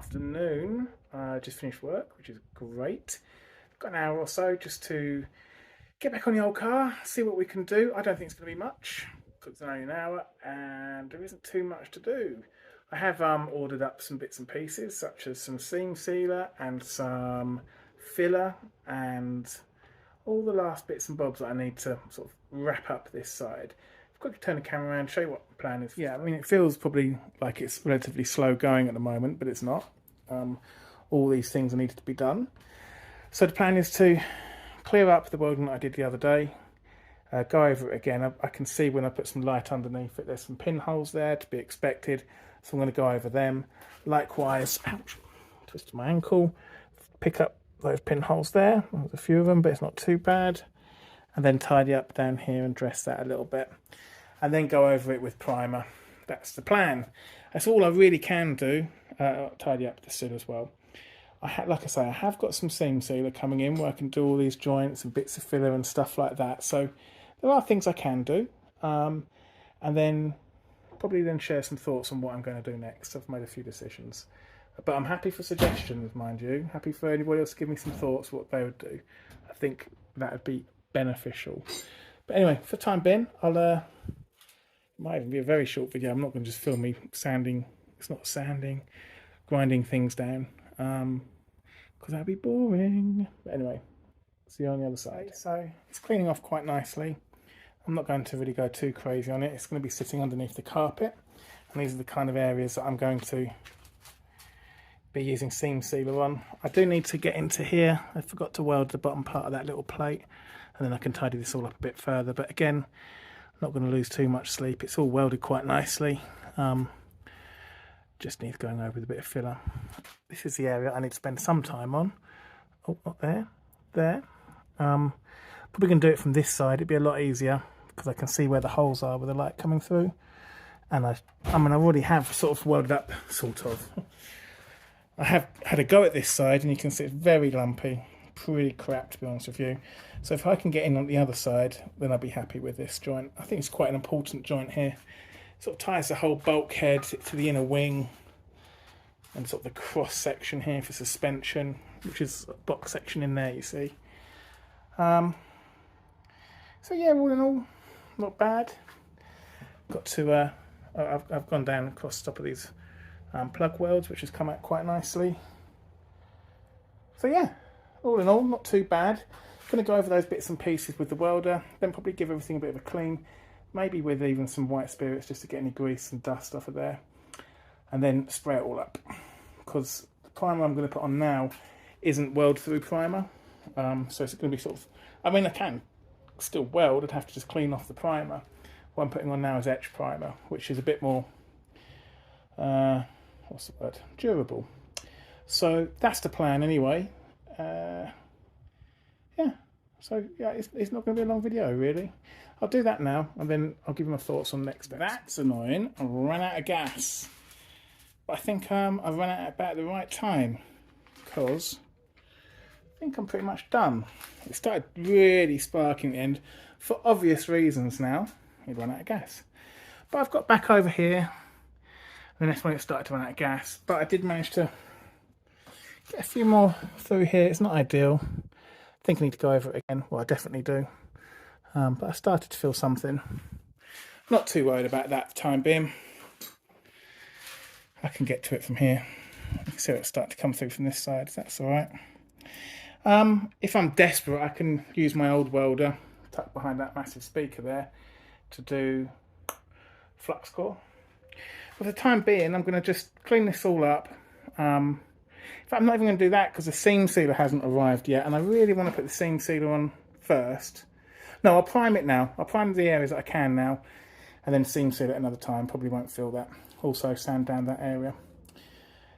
afternoon. Just finished work, which is great. Got an hour or so just to get back on the old car, see what we can do. I don't think it's going to be much because it's only an hour and there isn't too much to do. I have ordered up some bits and pieces such as some seam sealer and some filler and all the last bits and bobs that I need to sort of wrap up this side. Quickly turn the camera around, show you what the plan is. Yeah, I mean, it feels probably like it's relatively slow going at the moment, but it's not. All these things are needed to be done. So the plan is to clear up the welding that I did the other day, go over it again. I can see when I put some light underneath it, there's some pinholes there to be expected, so I'm going to go over them. Likewise, ouch, twisted my ankle, pick up those pinholes there. There's a few of them, but it's not too bad. And then tidy up down here and dress that a little bit. And then go over it with primer. That's the plan. That's all I really can do. Tidy up the sill as well. Like I say, I have got some seam sealer coming in where I can do all these joints and bits of filler and stuff like that. So there are things I can do. And then probably then share some thoughts on what I'm going to do next. I've made a few decisions. But I'm happy for suggestions, mind you. Happy for anybody else to give me some thoughts what they would do. I think that would be beneficial. But anyway, for the time being, might even be a very short video. I'm not going to just film me sanding. It's not sanding, grinding things down, because that'd be boring. But anyway, see you on the other side. So it's cleaning off quite nicely. I'm not going to really go too crazy on it. It's going to be sitting underneath the carpet, and these are the kind of areas that I'm going to be using seam sealer on. I do need to get into here. I forgot to weld the bottom part of that little plate, and then I can tidy this all up a bit further. But again, not going to lose too much sleep. It's all welded quite nicely. Just needs going over with a bit of filler. This is the area I need to spend some time on. Oh, not there. There. Probably going to do it from this side. It'd be a lot easier because I can see where the holes are with the light coming through. And I already have sort of welded up, sort of. I have had a go at this side, and you can see it's very lumpy. Pretty crap, to be honest with you. So if I can get in on the other side, then I'll be happy with this joint. I think it's quite an important joint here. Sort of ties the whole bulkhead to the inner wing and sort of the cross section here for suspension, which is a box section in there, you see. So yeah, all in all, not bad. Got to I've gone down across the top of these plug welds, which has come out quite nicely. So yeah, all in all, not too bad. Going to go over those bits and pieces with the welder, then probably give everything a bit of a clean, maybe with even some white spirits just to get any grease and dust off of there, and then spray it all up, because the primer I'm going to put on now isn't weld through primer, so it's going to be sort of, I mean, I can still weld, I'd have to just clean off the primer. What I'm putting on now is etch primer, which is a bit more what's the word, durable. So that's the plan anyway. Yeah, so yeah, it's not going to be a long video really. I'll do that now, and then I'll give you my thoughts on next steps. That's annoying. I ran out of gas, but I think I've run out about the right time, because I think I'm pretty much done. It started really sparking at the end for obvious reasons. Now it ran out of gas, but I've got back over here, and that's when it started to run out of gas. But I did manage to get a few more through here. It's not ideal. I think I need to go over it again. Well, I definitely do. But I started to feel something. Not too worried about that for the time being. I can get to it from here. You can see it's starting to come through from this side. That's all right. If I'm desperate, I can use my old welder tucked behind that massive speaker there to do flux core. For the time being, I'm going to just clean this all up. In fact, I'm not even going to do that because the seam sealer hasn't arrived yet, and I really want to put the seam sealer on first. No, I'll prime it now. I'll prime the areas that I can now, and then seam seal it another time. Probably won't feel that. Also sand down that area.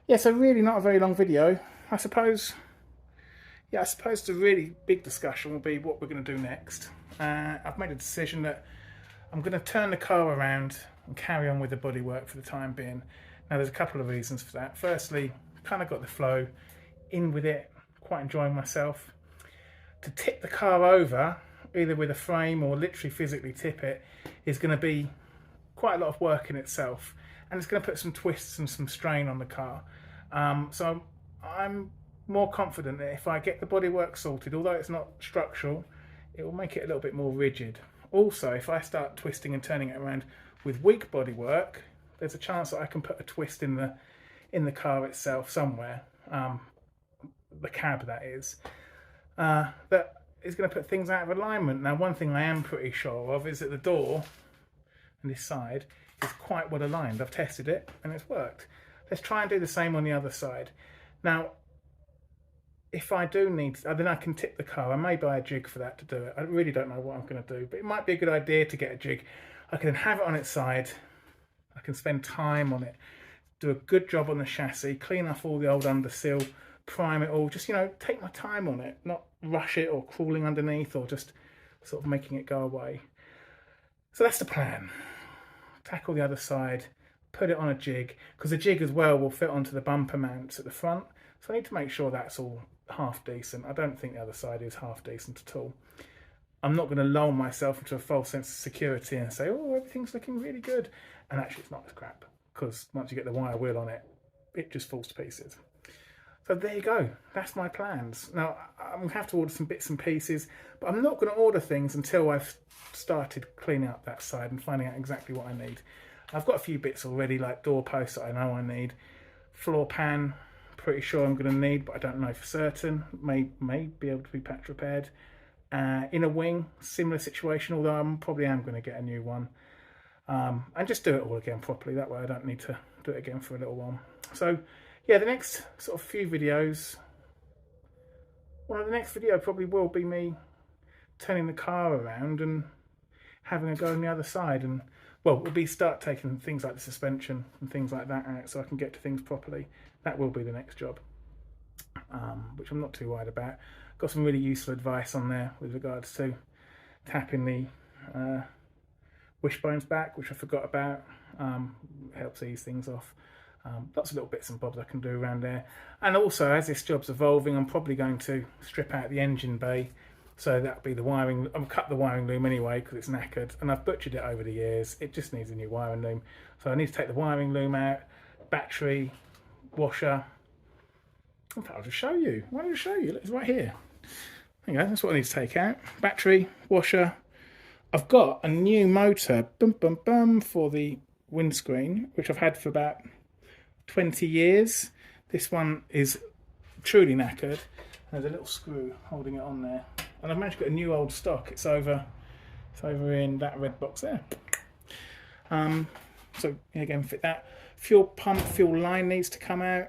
Yeah, so really not a very long video. I suppose the really big discussion will be what we're going to do next. I've made a decision that I'm going to turn the car around and carry on with the bodywork for the time being. Now, there's a couple of reasons for that. Firstly, kind of got the flow in with it, quite enjoying myself. To tip the car over, either with a frame or literally physically tip it, is going to be quite a lot of work in itself, and it's going to put some twists and some strain on the car. So I'm more confident that if I get the bodywork sorted, although it's not structural, it will make it a little bit more rigid. Also, if I start twisting and turning it around with weak bodywork, there's a chance that I can put a twist in the car itself somewhere, the cab that is, that is going to put things out of alignment. Now, one thing I am pretty sure of is that the door on this side is quite well aligned. I've tested it and it's worked. Let's try and do the same on the other side. Now, if I do need, then I can tip the car. I may buy a jig for that to do it. I really don't know what I'm going to do, but it might be a good idea to get a jig. I can have it on its side. I can spend time on it, do a good job on the chassis, clean off all the old underseal, prime it all. Just, you know, take my time on it, not rush it or crawling underneath or just sort of making it go away. So that's the plan. Tackle the other side, put it on a jig, because the jig as well will fit onto the bumper mounts at the front. So I need to make sure that's all half decent. I don't think the other side is half decent at all. I'm not going to lull myself into a false sense of security and say, oh, everything's looking really good. And actually it's not as crap, because once you get the wire wheel on it, it just falls to pieces. So there you go. That's my plans. Now, I'm going to have to order some bits and pieces, but I'm not going to order things until I've started cleaning up that side and finding out exactly what I need. I've got a few bits already, like door posts that I know I need. Floor pan, pretty sure I'm going to need, but I don't know for certain. May be able to be patch repaired. Inner wing, similar situation, although I probably am going to get a new one. And just do it all again properly. That way I don't need to do it again for a little while. So yeah, the next sort of few videos, well, the next video probably will be me turning the car around and having a go on the other side, and well, we'll be start taking things like the suspension and things like that out so I can get to things properly. That will be the next job, which I'm not too worried about. Got some really useful advice on there with regards to tapping the wishbones back, which I forgot about. Helps ease things off. Lots of little bits and bobs I can do around there. And also, as this job's evolving, I'm probably going to strip out the engine bay. So that'll be the wiring. I've cut the wiring loom anyway because it's knackered, and I've butchered it over the years. It just needs a new wiring loom. So I need to take the wiring loom out, battery, washer. In fact, I'll just show you. Why don't I show you? It's right here. There you go. That's what I need to take out. Battery, washer. I've got a new motor, for the windscreen, which I've had for about 20 years. This one is truly knackered. There's a little screw holding it on there, and I've managed to get a new old stock. It's over in that red box there. So again, fit that. Fuel pump, fuel line needs to come out.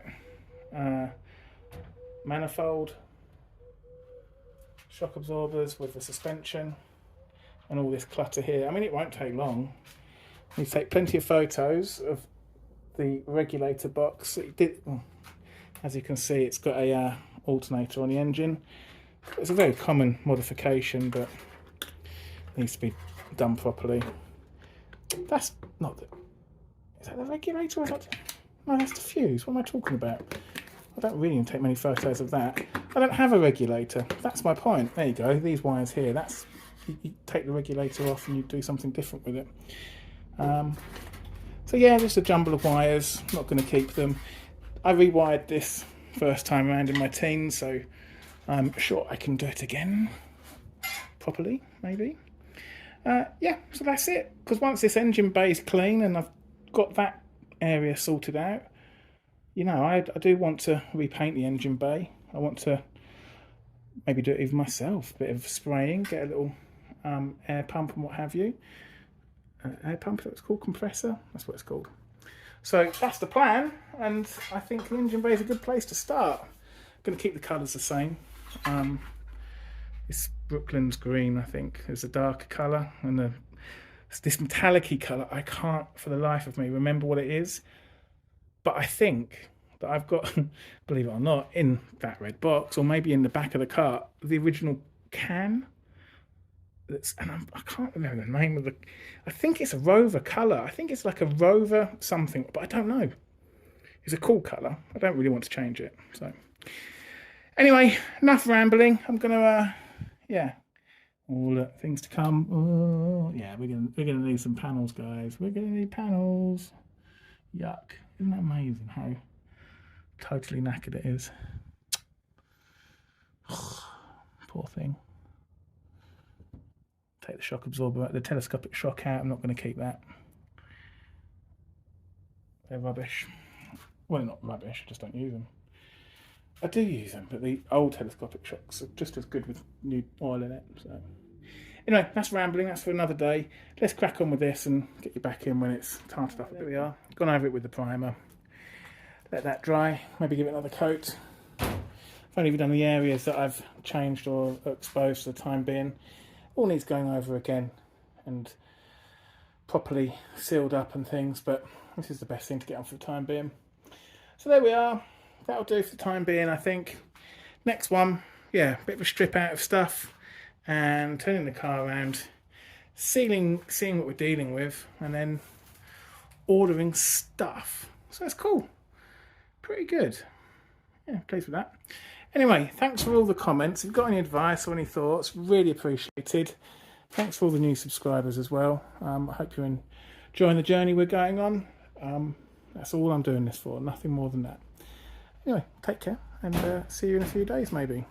Manifold, shock absorbers with the suspension, and all this clutter here. I mean, it won't take long. You take plenty of photos of the regulator box. It did, as you can see, it's got a alternator on the engine. It's a very common modification, but needs to be done properly. That's not the... Is that the regulator? No, that's the fuse. What am I talking about? I don't really take many photos of that. I don't have a regulator. That's my point. There you go. These wires here. That's you take the regulator off and you do something different with it. So yeah, just a jumble of wires. Not going to keep them. I rewired this first time around in my teens, so I'm sure I can do it again properly, maybe. Yeah, so that's it. Because once this engine bay is clean and I've got that area sorted out, you know, I do want to repaint the engine bay. I want to maybe do it even myself. A bit of spraying, get a little air pump and what have you. Air pump, that's called, compressor. That's what it's called. So that's the plan, and I think the engine bay is a good place to start. I'm going to keep the colours the same. This Brooklands green, I think, is a darker colour, and this metallic-y colour, I can't for the life of me remember what it is, but I think that I've got, believe it or not, in that red box, or maybe in the back of the car, the original can. And I can't remember the name of the... I think it's a Rover colour. I think it's like a Rover something, but I don't know. It's a cool colour. I don't really want to change it. So anyway, enough rambling. I'm going to, yeah, all things to come. Oh, yeah, we're gonna need some panels, guys. We're going to need panels. Yuck. Isn't that amazing how Totally knackered it is. Poor thing. Take the shock absorber, the telescopic shock out. I'm not going to keep that. They're rubbish. Well, not rubbish, I just don't use them. I do use them, but the old telescopic shocks are just as good with new oil in it. So, anyway, that's rambling. That's for another day. Let's crack on with this and get you back in when it's tarted up. There we are. Gone over it with the primer. Let that dry. Maybe give it another coat. I've only done the areas that I've changed or exposed for the time being. All needs going over again and properly sealed up and things, but this is the best thing to get on for the time being. So there we are. That'll do for the time being, I think. Next one, yeah, a bit of a strip out of stuff and turning the car around, seeing what we're dealing with, and then ordering stuff. So it's cool. Pretty good. Yeah, pleased with that. Anyway, thanks for all the comments. If you've got any advice or any thoughts, really appreciated. Thanks for all the new subscribers as well. I hope you're enjoying the journey we're going on. That's all I'm doing this for, nothing more than that. Anyway, take care and see you in a few days maybe.